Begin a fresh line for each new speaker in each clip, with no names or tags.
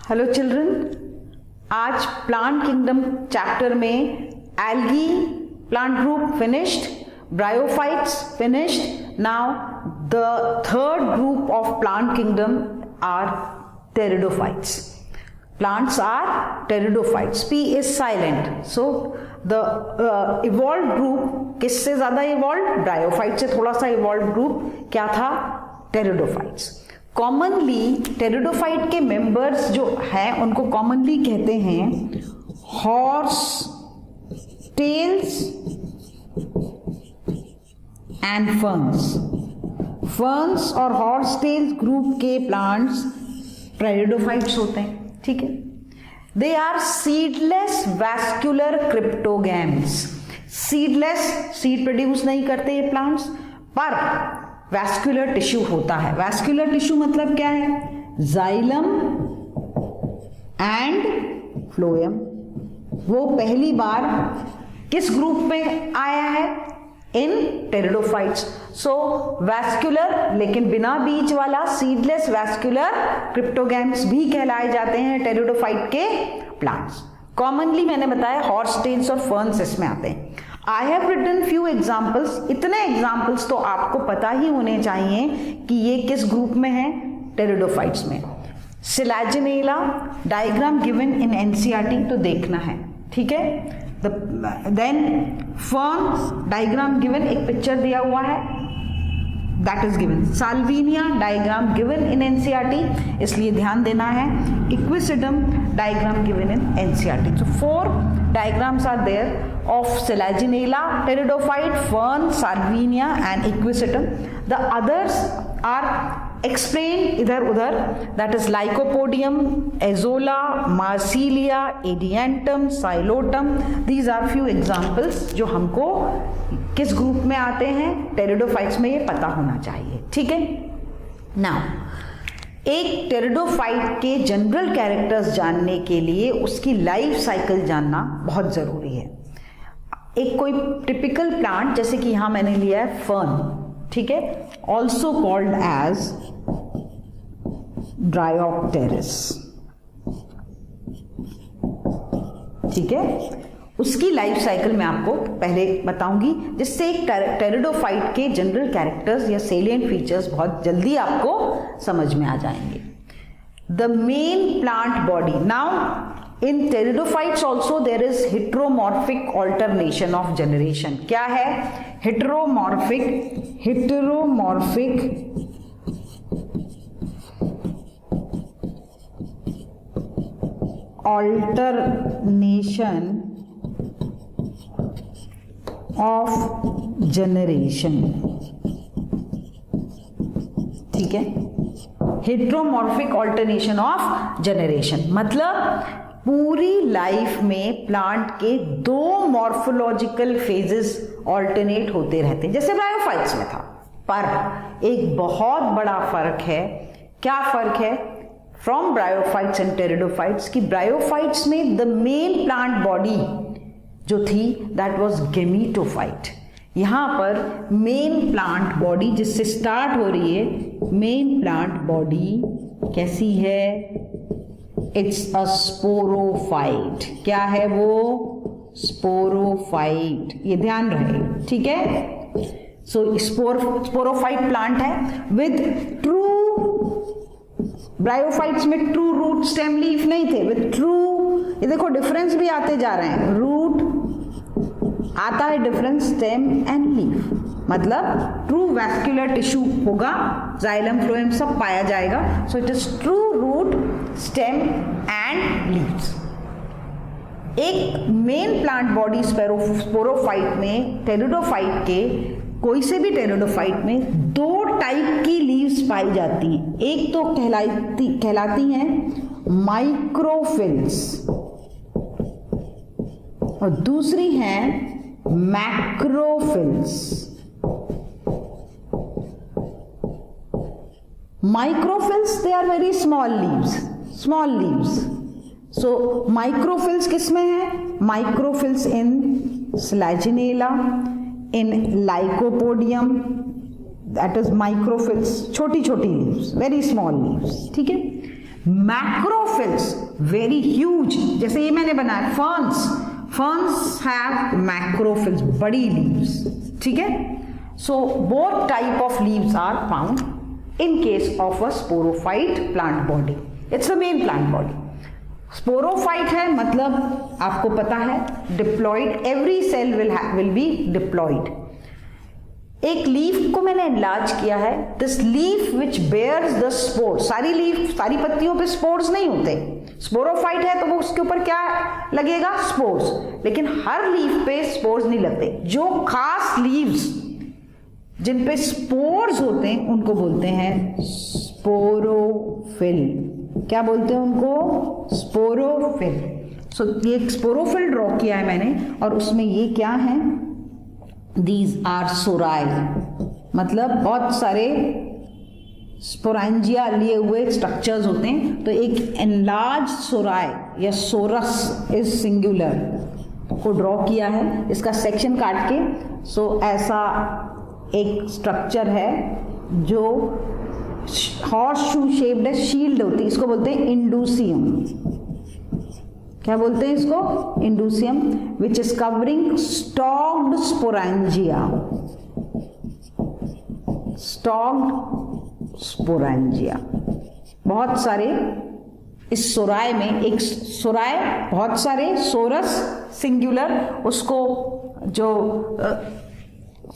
Hello children, आज plant kingdom chapter में algae plant group finished, bryophytes finished. Now the third group of plant kingdom are pteridophytes. Plants are pteridophytes. P is silent. So the evolved group किससे ज्यादा evolved? Bryophyte से थोड़ा सा evolved group क्या था? Pteridophytes. Commonly pteridophyte के members जो हैं उनको कॉमनली कहते हैं horse tails and ferns. Ferns और हॉर्स टेल्स ग्रुप के प्लांट्स टेरिडोफाइट्स होते हैं. ठीक है. They are seedless vascular cryptogams. Seedless, seed produce नहीं करते ये प्लांट्स, पर वैस्कुलर टिश्यू होता है. वैस्कुलर टिश्यू मतलब क्या है? Xylem and phloem. वो पहली बार किस ग्रुप में आया है? इन टेरिडोफाइट्स. सो वैस्कुलर लेकिन बिना बीज वाला सीडलेस वैस्कुलर क्रिप्टोगैम्स भी कहलाए जाते हैं टेरिडोफाइट के प्लांट्स. कॉमनली मैंने बताया हॉर्स टेल्स और फर्न्स इसमें आते हैं. I have written few examples. इतने एग्जाम्पल्स तो आपको पता ही होने चाहिए कि ये किस ग्रुप में है? टेरिडोफाइट्स में. Selaginella diagram given in NCERT तो देखना है. ठीक है. देन फर्न डायग्राम गिवन, एक पिक्चर दिया हुआ है, that is given. Salvinia diagram given in NCERT, इसलिए ध्यान देना है. Equisetum diagram given in NCERT. So 4 diagrams are there of Selaginella, pteridophyte, fern, salvinia and equisetum. The others are explained इधर उधर, that is Lycopodium, Azolla, Marsilia, Adiantum, Xylotum. These are few examples जो हमको किस group में आते हैं? Pteridophytes में. ये पता होना चाहिए. ठीक है. नाउ एक टेरिडोफाइट के जनरल कैरेक्टर्स जानने के लिए उसकी लाइफ साइकिल जानना बहुत ज़रूरी है. एक कोई टिपिकल प्लांट, जैसे कि यहां मैंने लिया है फर्न, ठीक है, ऑल्सो कॉल्ड एज ड्रायोप्टेरिस. ठीक है. उसकी लाइफ साइकिल मैं आपको पहले बताऊंगी, जिससे एक टेरिडोफाइट के जनरल कैरेक्टर्स या सेलिएंट फीचर्स बहुत जल्दी आपको समझ में आ जाएंगे. The main plant body. Now in pteridophytes also there is heteromorphic alternation of generation. क्या है? Heteromorphic alternation of generation. ठीक है. हेटेरोमॉर्फिक ऑल्टरनेशन ऑफ जनरेशन मतलब पूरी लाइफ में प्लांट के 2 मॉर्फोलॉजिकल फेजेस ऑल्टरनेट होते रहते हैं, जैसे ब्रायोफाइट्स में था. पर एक बहुत बड़ा फर्क है. क्या फर्क है फ्रॉम ब्रायोफाइट्स एंड टेरिडोफाइट्स? कि ब्रायोफाइट्स में द मेन प्लांट बॉडी जो थी दैट वाज गेमीटोफाइट. यहां पर मेन प्लांट बॉडी जिससे स्टार्ट हो रही है, मेन प्लांट बॉडी कैसी है? It's a sporophyte. क्या है वो? स्पोरोफाइट. ये ध्यान रहे. ठीक है. सो स्पोरोफाइट प्लांट है विद ट्रू. ब्रायोफाइट्स में ट्रू रूट स्टेम लीफ नहीं थे. विद ट्रू, ये देखो डिफरेंस भी आते जा रहे हैं. रूट आता है डिफरेंस, स्टेम एंड लीफ. मतलब ट्रू वैस्कुलर टिश्यू होगा, जाइलम फ्लोएम सब पाया जाएगा. So it is true root, stem and leaves. एक मेन प्लांट बॉडी स्पोरोफाइट में, टेरिडोफाइट के कोई से भी टेरिडोफाइट में 2 टाइप की लीव्स पाई जाती हैं. एक तो कहलाती हैं माइक्रोफिल्स और दूसरी हैं मैक्रोफिल्स. Microphylls, they are very small leaves. So microphylls किसमें है? Microphylls in Selaginella, in Lycopodium, that is microphylls, छोटी छोटी leaves, very small leaves. ठीक है. मैक्रोफिल्स वेरी ह्यूज, जैसे ये मैंने बनाया फर्न्स हैव मैक्रोफिल्स, बड़ी लीव्स, ठीक है। So both type of leaves are found in case of a sporophyte plant body. It's the main plant body. Sporophyte है मतलब आपको पता है diploid, every cell will be diploid. एक लीफ को मैंने enlarge किया है, this leaf which bears the spores, सारी पत्तियों पे spores नहीं होते, स्पोरोफाइट है तो वो उसके ऊपर क्या लगेगा, स्पोर्स, लेकिन हर लीफ पे स्पोर्स नहीं लगते। जो खास लीव्स जिन पे स्पोर्स होते हैं उनको बोलते हैं स्पोरोफिल। क्या बोलते हैं उनको, स्पोरोफिल। सो ये एक स्पोरोफिल ड्रॉ किया है मैंने, और उसमें ये क्या है, दीज आर सोराई, मतलब बहुत सारे स्पोरेंजिया लिए हुए स्ट्रक्चर्स होते हैं। तो एक एनलार्ज सोराई या सोरस इज सिंगुलर को ड्रॉ किया है, इसका सेक्शन काट के। सो ऐसा एक स्ट्रक्चर है जो हॉर्स शू शेप्ड है, शील्ड होती है, इसको बोलते हैं इंडूसियम। क्या बोलते हैं इसको, indusium, which is covering stocked sporangia, stocked sporangia. बहुत सारे इस सोराय में, एक सोराय बहुत सारे, सोरस सिंगुलर, उसको जो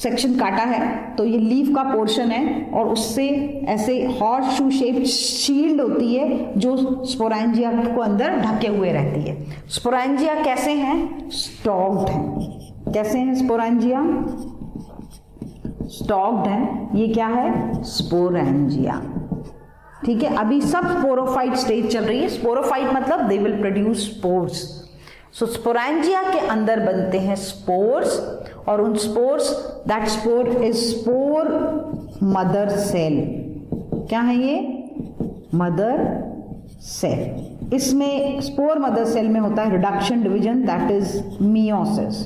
सेक्शन काटा है तो ये लीफ का पोर्शन है, और उससे ऐसे हॉर्स शू शेप शील्ड होती है जो स्पोरेंजिया को अंदर ढके हुए रहती है। स्पोरेंजिया कैसे हैं, स्टॉक्ड हैं। कैसे हैं स्पोरेंजिया, स्टॉक्ड हैं। ये क्या है, स्पोरेंजिया, ठीक है। अभी सब स्पोरोफाइट स्टेज चल रही है। स्पोरोफाइट मतलब they will produce spores. So sporangia के अंदर बनते हैं स्पोर्स, और उन spores, that spore is spore mother cell. क्या है ये, मदर सेल। इसमें स्पोर मदर सेल में होता है reduction division, that is meiosis.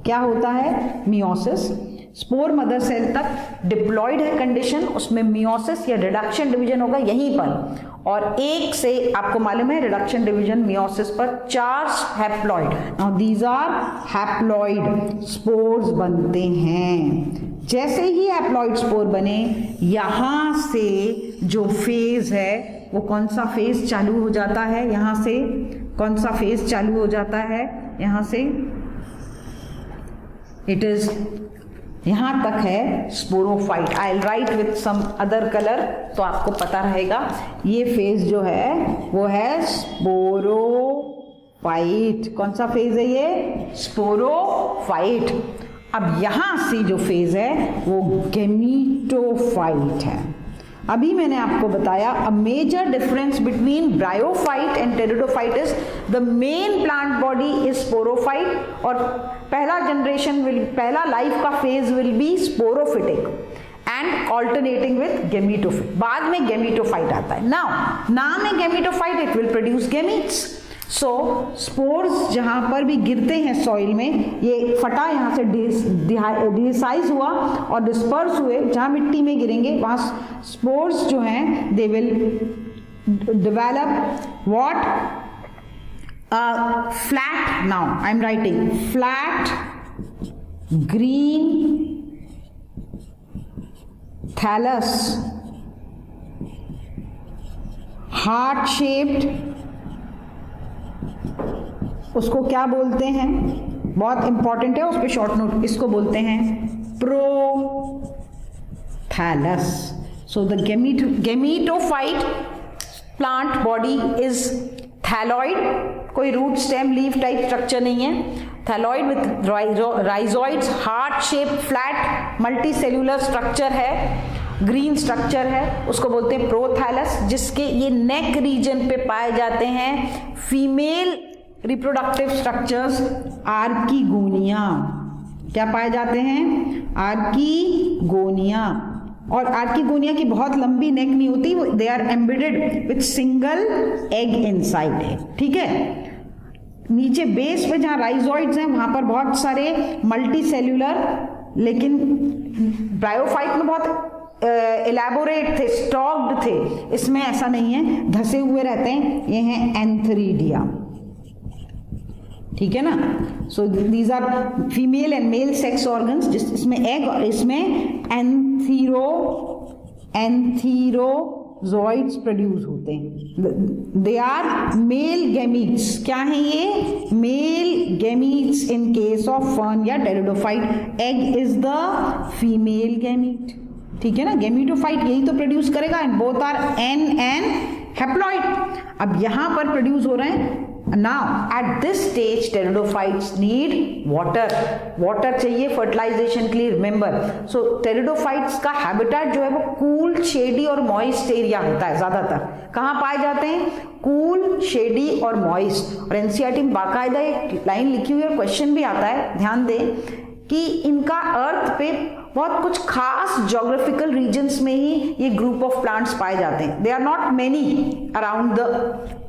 क्या होता है, मियोसिस। स्पोर मदर सेल तक डिप्लॉयड है कंडीशन, उसमें मियोसिस या रिडक्शन डिवीजन होगा यहीं पर, और एक से आपको मालूम है रिडक्शन डिवीजन मियोसिस पर 4 haploid, now these are haploid spores बनते हैं। जैसे ही हैप्लॉइड स्पोर बने, यहां से जो फेज है वो कौन सा फेज चालू हो जाता है, यहां से कौन सा फेज चालू हो जाता है, यहां से इट इज, यहां तक है sporophyte. I will write with some other colour तो आपको पता रहेगा। ये फेज जो है वो है स्पोरोफाइट। कौन सा फेज है ये, स्पोरोफाइट। अब यहां से जो फेज है वो गेमीटोफाइट है। अभी मैंने आपको बताया a major difference between bryophyte and pteridophyte is the main plant body is sporophyte, और पहला जनरेशन विल, पहला लाइफ का phase will be sporophytic and alternating with gametophyte. बाद में गेमीटोफाइट आता है। नाम है gametophyte, it will produce gametes. So spores जहां पर भी गिरते हैं सॉइल में, ये फटा यहाँ से डिसाइज हुआ और डिस्पर्स हुए, जहां मिट्टी में गिरेंगे वहां स्पोर्स जो हैं they will develop what, flat, now I am writing flat green thallus, heart shaped, उसको क्या बोलते हैं, बहुत इंपॉर्टेंट है, उस पर शॉर्ट नोट, इसको बोलते हैं prothallus. So the gametophyte plant body is thalloid, कोई root stem leaf type structure नहीं है, thalloid with rhizoids, heart shape, flat multicellular structure है, ग्रीन स्ट्रक्चर है, उसको बोलते हैं प्रोथैलस, जिसके ये नेक रीजन पे पाए जाते हैं फीमेल रिप्रोडक्टिव स्ट्रक्चर्स, आर्कीगोनिया। क्या पाए जाते हैं, आर्कीगोनिया। और आर्कीगोनिया की बहुत लंबी नेक नहीं होती, they are embedded with single egg inside है, ठीक है। नीचे बेस पे जहां राइजोइड्स हैं वहां पर बहुत सारे मल्टी सेल्यूलर, लेकिन ब्रायोफाइट में बहुत इलेबोरेट थे, स्टॉक्ड थे, इसमें ऐसा नहीं है, धसे हुए रहते हैं, ये हैं एंथरीडिया, ठीक है ना। So these are female and male sex organs, इसमें एग और इसमें एंथीरोजॉइड्स प्रोड्यूस होते हैं। दे आर मेल गैमीट्स, क्या है ये, male gametes in case of fern या pteridophyte. Egg is the female gamete, ठीक है ना, गैमीटोफाइट यही तो प्रोड्यूस करेगा, and both are n and haploid. अब यहां पर प्रोड्यूस हो रहे हैं। Now at this stage pteridophytes need water, water चाहिए फर्टिलाइजेशन के लिए, रिमेंबर। सो टेरिडोफाइट्स का हैबिटेट जो है वो कूल, शेडी और मॉइस्ट एरिया होता है। ज्यादातर कहाँ पाए जाते हैं, कूल, शेडी और मॉइस्ट। और एनसीईआरटी में बाकायदा एक लाइन लिखी हुई है, क्वेश्चन भी आता है, ध्यान दें कि इनका अर्थ पे बहुत कुछ खास ज्योग्राफिकल रीजन्स में ही ये ग्रुप ऑफ प्लांट्स पाए जाते हैं। They are not many around the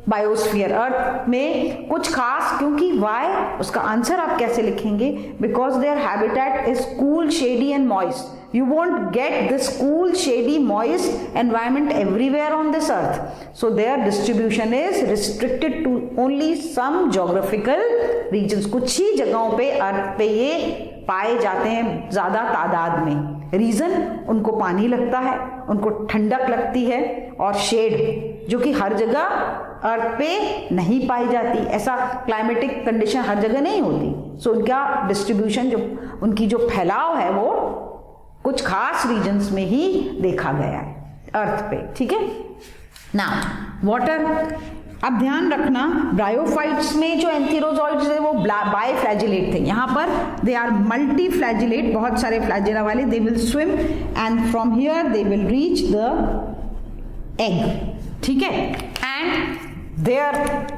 biosphere, earth में कुछ खास, क्योंकि वाई, उसका आंसर आप कैसे लिखेंगे, because their habitat is cool, shady and moist. You won't get this cool, shady, moist environment everywhere on this earth. So their distribution is restricted to only some geographical regions. कुछ ही जगहों पे अर्थ पे ये पाए जाते हैं ज्यादा तादाद में। रीजन, उनको पानी लगता है, उनको ठंडक लगती है, और शेड जो कि हर जगह अर्थ पे नहीं पाई जाती, ऐसा क्लाइमेटिक कंडीशन हर जगह नहीं होती। सो उनका डिस्ट्रीब्यूशन, जो उनकी जो फैलाव है वो कुछ खास रीजन्स में ही देखा गया है अर्थ पे, ठीक है ना। वाटर, अब ध्यान रखना ब्रायोफाइट्स में जो एंथीरोजॉइड्स है वो बाइफ्लैजिलेट थे, यहाँ पर दे आर मल्टी फ्लैजिलेट, बहुत सारे फ्लैजिला वाले। They will swim and from here they will reach the egg, ठीक है, एंड देयर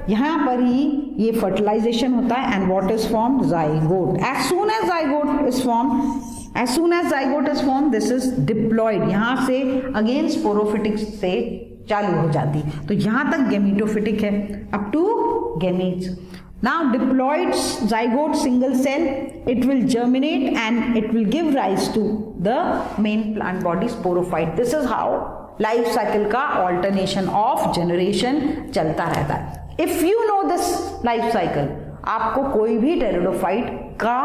यहाँ पर ही ये फर्टिलाइजेशन होता है, and what is formed, zygote. As soon as zygote is formed, as soon as zygote is formed, this is diploid, यहां से again sporophytic से चालू हो जाती, तो यहां तक गेमीटोफिटिक है, up to gametes. Now diploid zygote single cell, it will germinate and it will give rise to the main plant body sporophyte. This is how life cycle का ऑल्टरनेशन ऑफ जनरेशन चलता रहता है। If you know this life cycle, आपको कोई भी pteridophyte का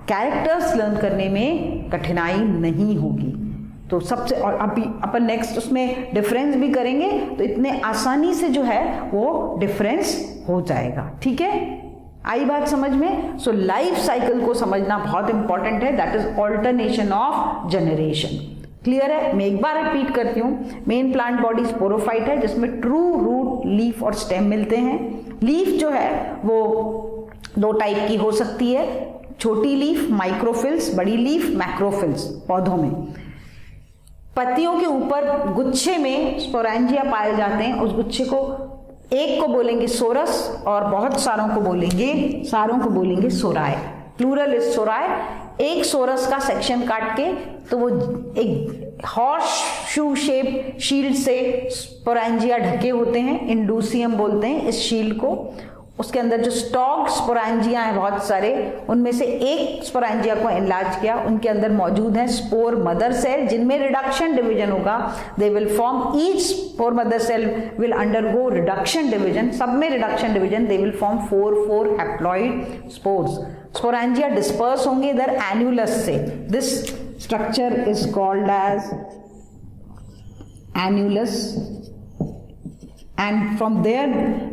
characters learn करने में कठिनाई नहीं होगी। तो सबसे, और अभी अपन नेक्स्ट उसमें डिफरेंस भी करेंगे, तो इतने आसानी से जो है वो डिफरेंस हो जाएगा, ठीक है, आई बात समझ में। सो लाइफ साइकिल को समझना बहुत इंपॉर्टेंट है, that is alternation of generation. Clear है, मैं एक बार रिपीट करती हूँ। मेन प्लांट बॉडी स्पोरोफाइट है, जिसमें ट्रू रूट, लीफ और स्टेम मिलते हैं। लीफ जो है वो दो टाइप की हो सकती है, छोटी लीफ माइक्रोफिल्स, बड़ी लीफ मैक्रोफिल्स पौधों में। पत्तियों के ऊपर गुच्छे में स्पोरेंजिया पाए जाते हैं, उस गुच्छे को एक को बोलेंगे सोरस और बहुत सारों को बोलेंगे सोराय, प्लूरल इज सोराय। एक सोरस का सेक्शन काट के तो वो एक हॉर्स शू शेप शील्ड से स्पोरेंजिया ढके होते हैं, इंडूसियम बोलते हैं इस शील्ड को। उसके अंदर जो स्टॉक्ड स्पोरेंजिया हैं बहुत सारे, उनमें से एक स्पोरेंजिया को एनलार्ज किया, उनके अंदर मौजूद है स्पोर मदर सेल, जिनमें रिडक्शन डिवीजन होगा। They will form, each spore mother cell will undergo reduction division, सब में reduction division. They will form 4 haploid spores. Sporangia disperse होंगे इधर एन्यूलस से। This structure is called as annulus, and from there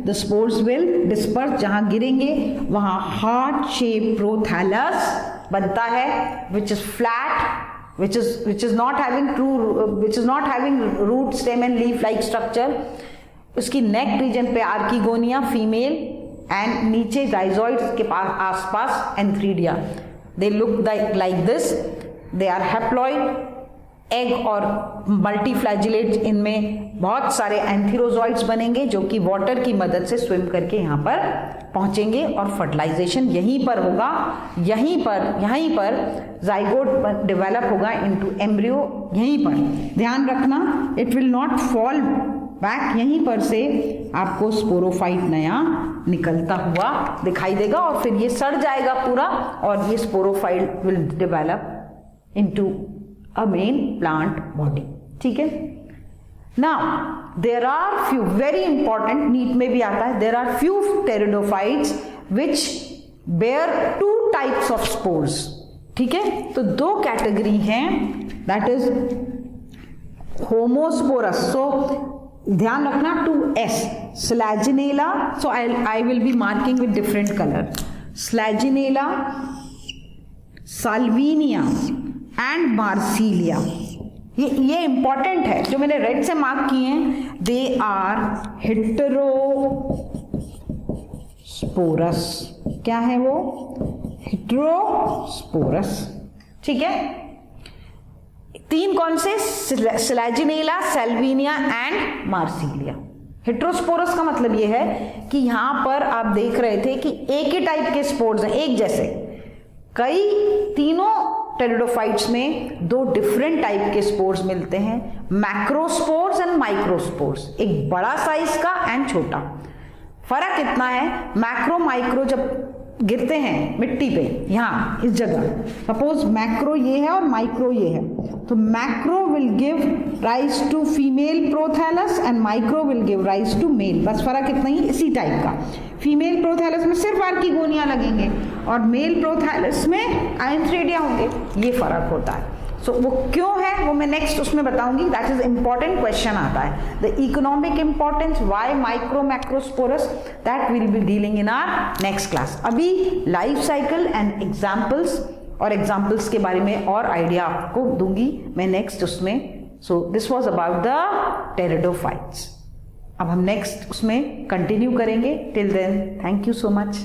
the spores will disperse, जहां गिरेंगे वहां heart shape prothallus बनता है, which is flat, which is not having root, stem and leaf like structure. उसकी neck region पे archegonia female, and नीचे rhizoids के पास आसपास antheridia. They look like this, they are haploid। Egg और मल्टीफ्लैजिलेट, इनमें बहुत सारे एंथीरोजॉइड्स बनेंगे जो कि वाटर की मदद से स्विम करके यहाँ पर पहुँचेंगे, और फर्टिलाइजेशन यहीं पर होगा, यहीं पर जाइगोट डेवलप होगा इनटू एम्ब्रियो, यहीं पर। ध्यान रखना, it will not fall back, यहीं पर से आपको स्पोरोफाइट नया निकलता हुआ दिखाई देगा, और फिर ये सड़ जाएगा पूरा, और ये sporophyte will develop into a main plant body. ठीक है, now there are few, very important, NEET में भी आता है, there are few pteridophytes which bear 2 types of spores. ठीक है, तो 2 कैटेगरी हैं, दैट इज होमोस्पोरस, सो ध्यान रखना 2S, Selaginella, so I will be marking with different colour, Selaginella, Salvinia and Marsilea. ये इंपॉर्टेंट है, जो मैंने रेड से मार्क किए हैं, दे आर हेटेरोस्पोरस। क्या है वो? हेटेरोस्पोरस। ठीक है, 3 कौन से? स्लैजिनेला, साल्विनिया एंड मार्सिलिया। हेटेरोस्पोरस का मतलब ये है कि यहां पर आप देख रहे थे कि एक ही टाइप के स्पोर्स हैं, एक जैसे, कई तीनों टेरिडोफाइट्स में 2 डिफरेंट टाइप के स्पोर्स मिलते हैं, मैक्रोस्पोर्स एंड माइक्रोस्पोर्स, एक बड़ा साइज का एंड छोटा। फर्क कितना है? मैक्रो माइक्रो जब गिरते हैं मिट्टी पे, यहाँ इस जगह, सपोज मैक्रो ये है और माइक्रो ये है, तो macro will give rise to female prothallus and micro will give rise to male. बस फर्क इतना ही, इसी टाइप का। फीमेल प्रोथैलस में सिर्फ आर्किगोनिया लगेंगे और मेल प्रोथैलस में आइंथ्रेडिया होंगे, ये फर्क होता है। सो वो क्यों है वो मैं नेक्स्ट उसमें बताऊंगी, दैट इज इंपॉर्टेंट क्वेश्चन आता है। The economic importance, why micro macrospores, that will be dealing in our next class. अभी लाइफ साइकिल एंड एग्जाम्पल्स, और एग्जाम्पल्स के बारे में और आइडिया आपको दूंगी मैं नेक्स्ट उसमें। So this was about the pteridophytes. अब हम नेक्स्ट उसमें कंटिन्यू करेंगे। Till then, thank you so much.